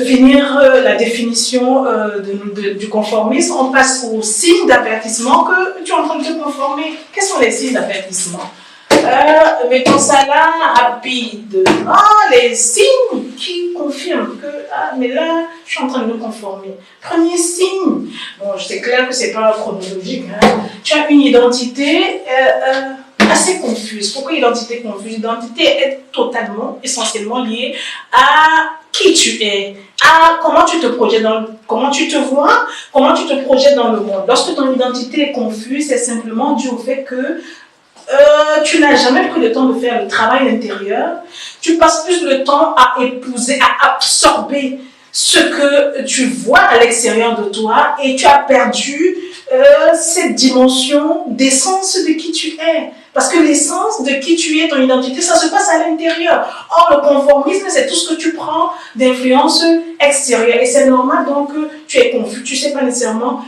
finir la définition du conformisme, on passe aux signes d'avertissement que tu es en train de te conformer. Quels sont les signes d'avertissement? Mettons ça là, rapidement, les signes qui confirment que, mais là, je suis en train de me conformer. Premier signe, bon, c'est clair que c'est pas chronologique, hein. Tu as une identité assez confuse. Pourquoi identité confuse? L'identité est totalement, essentiellement liée à qui tu es, à comment tu te projettes comment tu te vois, comment tu te projettes dans le monde. Lorsque ton identité est confuse, c'est simplement dû au fait que tu n'as jamais pris le temps de faire le travail intérieur. Tu passes plus le temps à épouser, à absorber ce que tu vois à l'extérieur de toi et tu as perdu cette dimension d'essence de qui tu es. Parce que l'essence de qui tu es, ton identité, ça se passe à l'intérieur. Or, le conformisme, c'est tout ce que tu prends d'influence extérieure. Et c'est normal donc que tu es confus. Tu ne sais pas nécessairement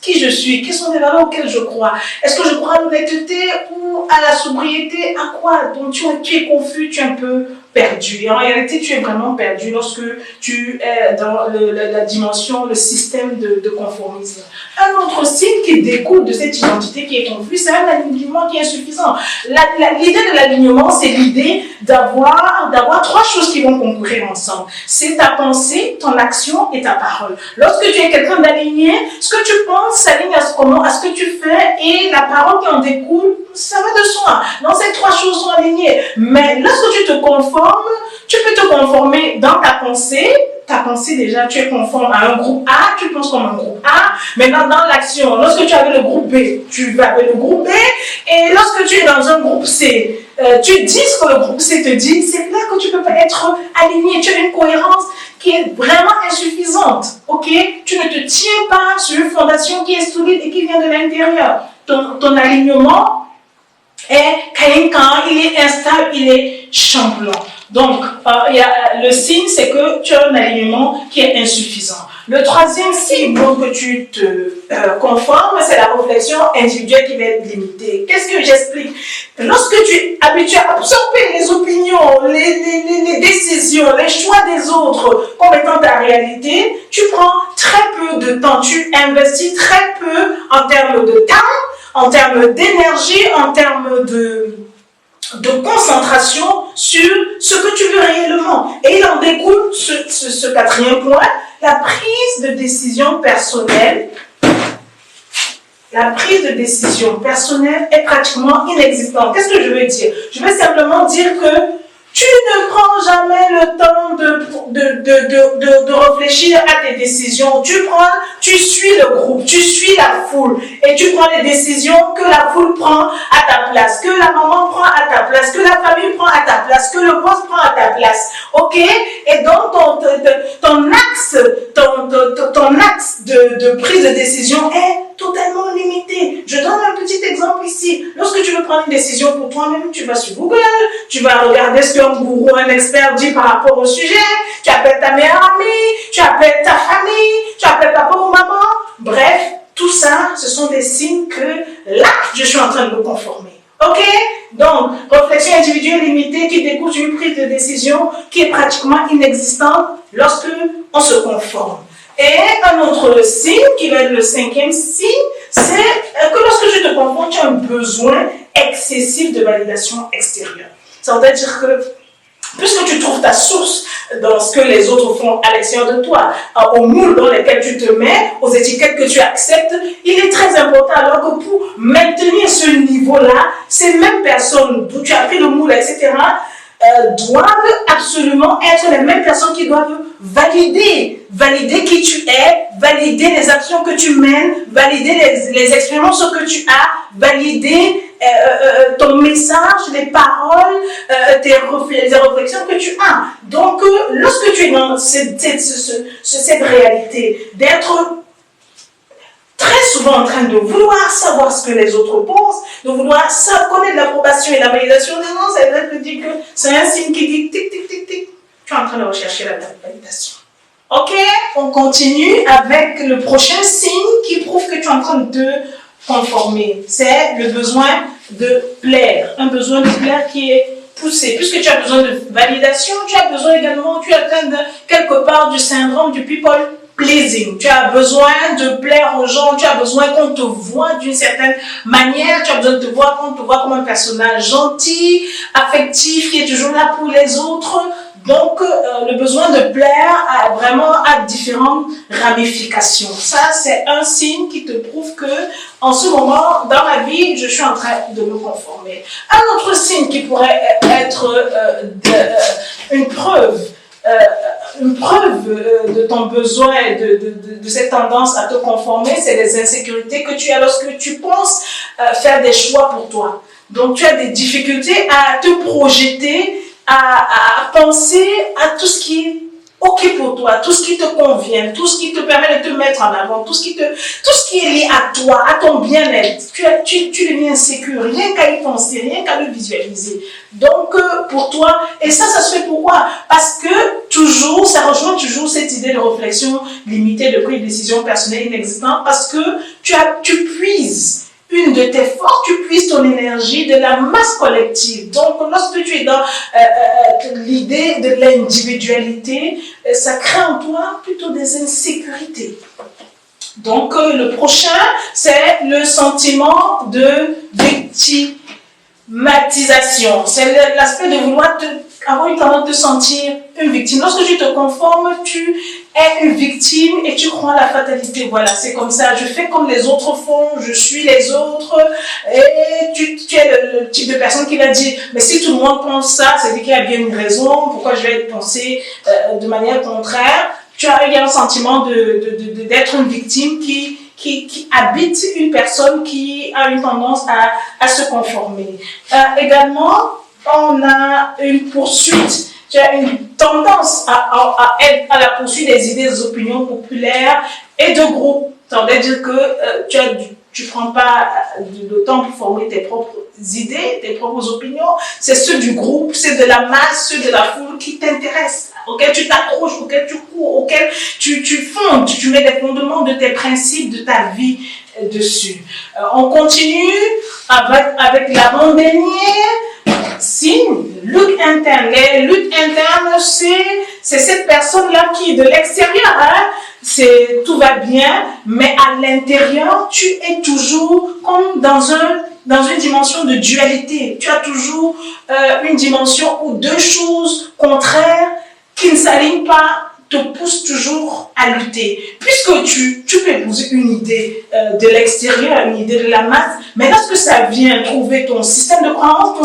qui je suis, quelles sont les valeurs auxquelles je crois. Est-ce que je crois à l'honnêteté ou à la sobriété? À quoi? Donc tu es confus, tu es un peu perdu. Et en réalité, tu es vraiment perdu lorsque tu es dans la dimension, le système de conformisme. Un autre signe qui découle de cette identité qui est confuse, c'est un alignement qui est insuffisant. L'idée de l'alignement, c'est l'idée d'avoir trois choses qui vont concourir ensemble. C'est ta pensée, ton action et ta parole. Lorsque tu es quelqu'un d'aligné, ce que tu penses s'aligne à ce que tu fais et la parole qui en découle, ça va de soi. Donc ces trois choses sont alignées. Mais lorsque tu te conformes, tu peux te conformer dans ta pensée. Ta pensée déjà, tu es conforme à un groupe A, tu penses comme un groupe A. Maintenant, dans l'action, lorsque tu es avec le groupe B, tu vas avec le groupe B. Et lorsque tu es dans un groupe C, tu dis ce que le groupe C te dit. C'est là que tu ne peux pas être aligné. Tu as une cohérence qui est vraiment insuffisante. Ok? Tu ne te tiens pas sur une fondation qui est solide et qui vient de l'intérieur. Ton alignement est quand il est instable, il est chamblant. Donc, le signe, c'est que tu as un alignement qui est insuffisant. Le troisième signe que tu te conformes, c'est la réflexion individuelle qui va être limitée. Qu'est-ce que j'explique? Lorsque tu es habitué à absorber les opinions, les décisions, les choix des autres comme étant ta réalité, tu prends très peu de temps, tu investis très peu en termes de temps, en termes d'énergie, en termes de concentration sur ce que tu veux réellement. Et il en découle ce quatrième point, la prise de décision personnelle. La prise de décision personnelle est pratiquement inexistante. Qu'est-ce que je veux dire? Je veux simplement dire que tu ne prends jamais le temps de réfléchir à tes décisions. Tu suis le groupe, tu suis la foule et tu prends les décisions que la foule prend à ta place, que la maman prend à ta place, que la famille prend à ta place, que le boss prend à ta place. Ok? Et donc ton axe de prise de décision est totalement limité. Je donne un petit exemple ici. Lorsque tu veux prendre une décision pour toi-même, tu vas sur Google, tu vas regarder ce qu'un gourou, un expert dit par rapport au sujet, tu appelles ta meilleure amie, tu appelles ta famille, tu appelles papa ou maman. Bref, tout ça, ce sont des signes que là, je suis en train de me conformer. Ok? Donc, réflexion individuelle limitée qui découle d'une prise de décision qui est pratiquement inexistante lorsque on se conforme. Et un autre signe, qui va être le cinquième signe, c'est que lorsque tu te conformes, tu as un besoin excessif de validation extérieure. Ça veut dire que puisque tu trouves ta source dans ce que les autres font à l'extérieur de toi, au moule dans lequel tu te mets, aux étiquettes que tu acceptes, il est très important alors que pour maintenir ce niveau-là, ces mêmes personnes d'où tu as pris le moule, etc., doivent absolument être les mêmes personnes qui doivent valider qui tu es, valider les actions que tu mènes, valider les expériences que tu as, valider ton message, les paroles, les réflexions que tu as. Donc, lorsque tu es dans cette réalité, d'être très souvent en train de vouloir savoir ce que les autres pensent, de vouloir connaître l'approbation et la validation des gens, ça veut dire que c'est un signe qui dit tic, tic, tic, tic. Tu es en train de rechercher la validation. Ok, on continue avec le prochain signe qui prouve que tu es en train de te conformer. C'est le besoin de plaire. Un besoin de plaire qui est pousser. Puisque tu as besoin de validation, tu as besoin également, tu atteins quelque part du syndrome du people pleasing. Tu as besoin de plaire aux gens, tu as besoin qu'on te voit d'une certaine manière, tu as besoin de te voir, qu'on te voit comme un personnage gentil, affectif, qui est toujours là pour les autres. Donc, le besoin de plaire a différentes ramifications. Ça, c'est un signe qui te prouve que, en ce moment, dans ma vie, je suis en train de me conformer. Un autre signe qui pourrait être une preuve de ton besoin, de cette tendance à te conformer, c'est les insécurités que tu as lorsque tu penses faire des choix pour toi. Donc, tu as des difficultés à te projeter, à penser à tout ce qui est OK pour toi, tout ce qui te convient, tout ce qui te permet de te mettre en avant, tout ce qui est lié à toi, à ton bien-être. Tu deviens insécure, rien qu'à y penser, rien qu'à le visualiser. Donc, pour toi, et ça se fait pourquoi? Parce que ça rejoint toujours cette idée de réflexion limitée, de prise de décision personnelle inexistante, parce que tu puises une de tes forces, tu puisses ton énergie de la masse collective. Donc, lorsque tu es dans l'idée de l'individualité, ça crée en toi plutôt des insécurités. Donc, le prochain, c'est le sentiment de victimisation. C'est l'aspect de vouloir avoir une tendance de te sentir une victime. Lorsque tu te conformes, tu es une victime et tu crois à la fatalité. Voilà, c'est comme ça. Je fais comme les autres font, je suis les autres. Et tu es le type de personne qui va dire, mais si tout le monde pense ça, c'est qu'il y a bien une raison. Pourquoi je vais penser de manière contraire? Il y a un sentiment d'être une victime qui habite une personne qui a une tendance à se conformer. Également, on a une poursuite, tu as une tendance à la poursuite des idées, des opinions populaires et de groupe. Ça veut dire que tu prends pas le temps pour former tes propres idées, tes propres opinions. C'est ceux du groupe, c'est de la masse, ceux de la foule qui t'intéressent, auxquels tu t'accroches, auxquels tu cours, auxquels tu fondes, tu mets les fondements de tes principes, de ta vie dessus. On continue avec l'avant-dernière signe, lutte interne. Les luttes internes, c'est cette personne-là qui, de l'extérieur, tout va bien, mais à l'intérieur, tu es toujours comme dans une dimension de dualité. Tu as toujours une dimension où deux choses contraires qui ne s'alignent pas te poussent toujours à lutter. Puisque tu peux épouser une idée de l'extérieur, une idée de la masse, mais lorsque ça vient trouver ton système de croyance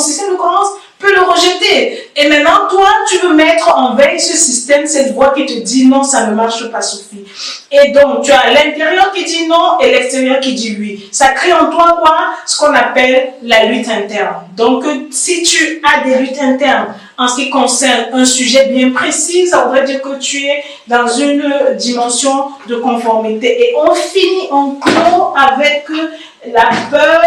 peut le rejeter. Et maintenant, toi, tu veux mettre en veille ce système, cette voix qui te dit non, ça ne marche pas, Sophie. Et donc, tu as l'intérieur qui dit non et l'extérieur qui dit oui. Ça crée en toi quoi? Ce qu'on appelle la lutte interne. Donc, si tu as des luttes internes en ce qui concerne un sujet bien précis, ça voudrait dire que tu es dans une dimension de conformité. Et on clôt avec la peur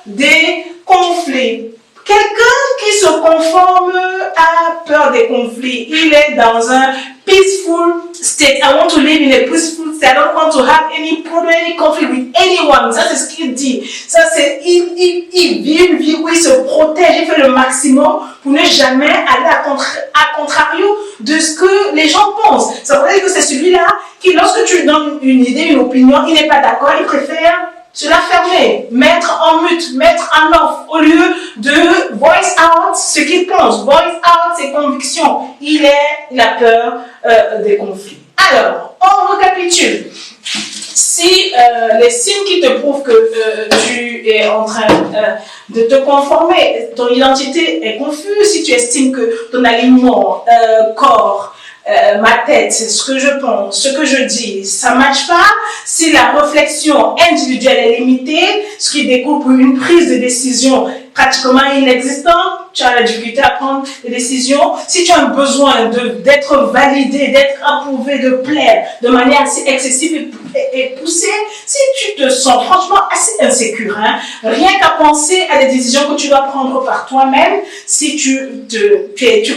des conflits. Quelqu'un qui se conforme a peur des conflits. Il est dans un peaceful state. I want to live in a peaceful state. I don't want to have any problem, any conflict with anyone. Ça, c'est ce qu'il dit. Ça, c'est, il vit une vie où il se protège, il fait le maximum pour ne jamais aller à contrario de ce que les gens pensent. Ça veut dire que c'est celui-là qui, lorsque tu lui donnes une idée, une opinion, il n'est pas d'accord, il préfère cela fermer, mettre en mute, mettre en off, au lieu de voice out ce qu'il pense, voice out ses convictions. Il a peur des conflits. Alors, on récapitule. Si les signes qui te prouvent que tu es en train de te conformer, ton identité est confuse, si tu estimes que ton alignement corps, ma tête, ce que je pense, ce que je dis, ça ne matche pas. Si la réflexion individuelle est limitée, ce qui découle pour une prise de décision pratiquement inexistante, tu as la difficulté à prendre des décisions. Si tu as besoin d'être validé, d'être approuvé, de plaire de manière assez excessive est poussé, si tu te sens franchement assez insécure, hein, rien qu'à penser à des décisions que tu dois prendre par toi-même, si tu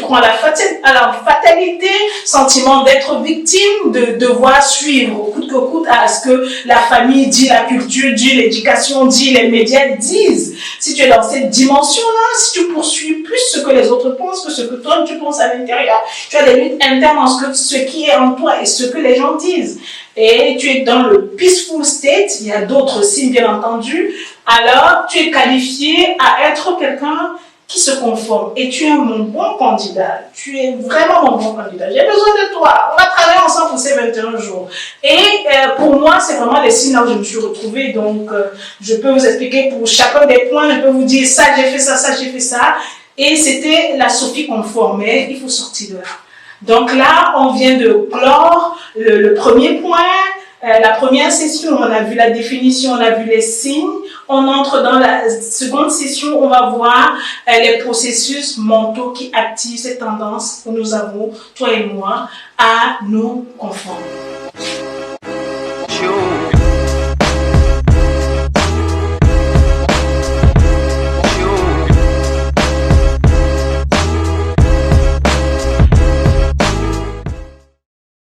crois à la fatalité, sentiment d'être victime, de devoir suivre au coûte que coûte à ce que la famille dit, la culture dit, l'éducation dit, les médias disent. Si tu es dans cette dimension-là, si tu poursuis plus ce que les autres pensent que ce que toi tu penses à l'intérieur, tu as des luttes internes entre ce qui est en toi et ce que les gens disent. Et tu es dans le peaceful state, il y a d'autres signes bien entendu, alors tu es qualifié à être quelqu'un qui se conforme. Et tu es mon bon candidat. Tu es vraiment mon bon candidat. J'ai besoin de toi. On va travailler ensemble pour ces 21 jours. Et pour moi, c'est vraiment les signes là où je me suis retrouvée. Donc, je peux vous expliquer pour chacun des points. Je peux vous dire ça, j'ai fait ça, ça, j'ai fait ça. Et c'était la Sophie conforme. Mais il faut sortir de là. Donc là, on vient de clore le premier point, la première session, on a vu la définition, on a vu les signes. On entre dans la seconde session, on va voir les processus mentaux qui activent cette tendance que nous avons, toi et moi, à nous conformer.